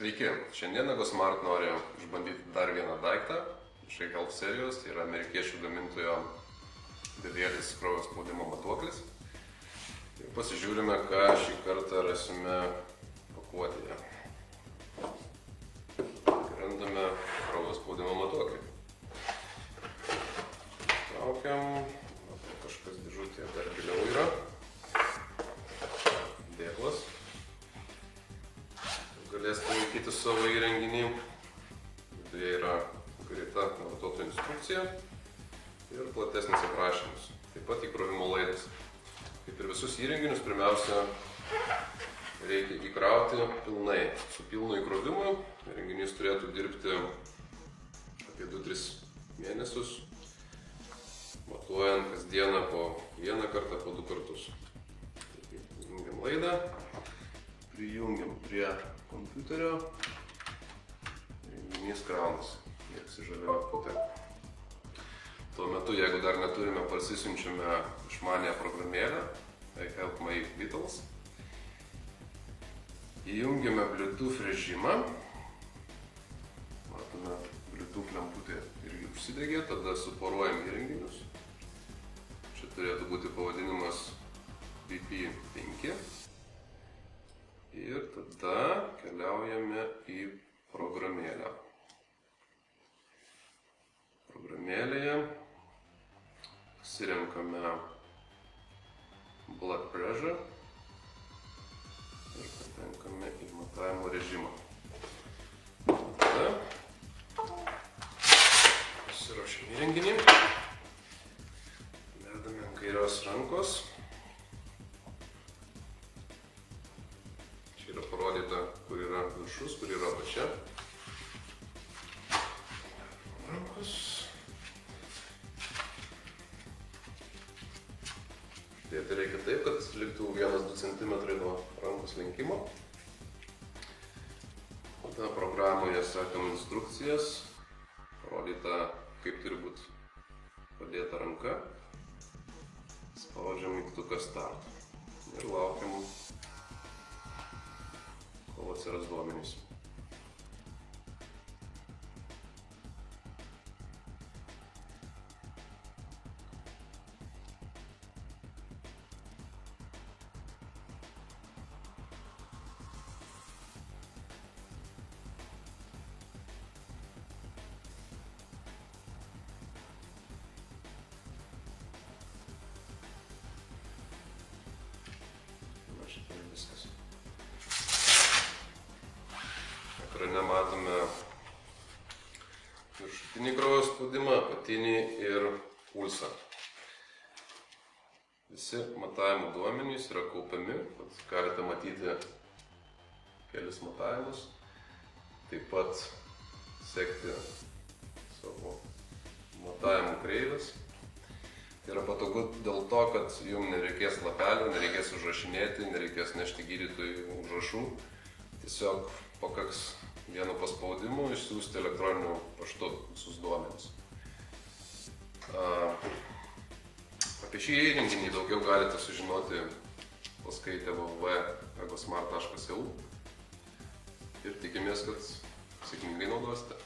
Sveiki, šiandien EgoSmart nori išbandyti dar vieną daiktą iš iHealth serijos, tai yra amerikiečių gamintojo bevėlis kraujo spaudimo matuoklis. Ir pasižiūrime, ką šį kartą rasime pakuotėje. Randame kraujo spaudimo matuoklį. Traukiam, kažkas dėžutėje dar giliau yra. Dėklas. Galėsite laikyti savo įrenginį. Viduje yra greita vartotojo instrukcija ir platesnis aprašymas. Taip pat įkrovimo laidas. Kaip ir visus įrenginius, pirmiausia, reikia įkrauti pilnai. Su pilnu įkrovimu įrenginys turėtų dirbti apie 2-3 mėnesius, matuojant kasdieną po vieną kartą, po 2 kartus. Įjungiam laidą, prijungiam prie kompiuterio, įrenginys kraunasi, jėgsi žalia lemputė. Tuo metu, jeigu dar neturime, parsisiunčiame išmaniąją programėlę iHealth My Vitals. Įjungiame Bluetooth režimą. Matome, Bluetooth lemputė irgi užsidegė, tada suporuojam įrenginius. Čia turėtų būti pavadinimas BP5. Ir tada keliaujame į programėlę. Programėlėje pasirenkame blood pressure ir patenkame į matavimo režimą. Tada pasiruošiam įrenginį. Dedame ant kairios rankos. Čia yra parodyta, kur yra viršus, kur yra apačia. Rankos. Dėti reikia taip, kad liktų 1-2 cm nuo rankos lenkimo. Tada programoje sekam instrukcijas. Parodyta, kaip turi būti padėta ranka. Spaudžiam mygtuką start. Ir laukiam, kol atsiras duomenys. Šitai viskas. Ekrane matome viršutinį kraujo spaudimą, apatinį ir pulsą. Visi matavimo duomenys yra kaupiami, kad galite matyti kelis matavimus, taip pat sekti savo matavimų kreivės. Tai yra patogu dėl to, kad jums nereikės lapelių, nereikės užrašinėti, nereikės nešti gydytojų užrašų. Tiesiog pakaks vieno paspaudimo išsiųsti elektroniniu paštu visus duomenis. Apie šį įrenginį daugiau galite sužinoti paskaitę www.egosmart.eu ir tikimės, kad sėkmingai naudosite.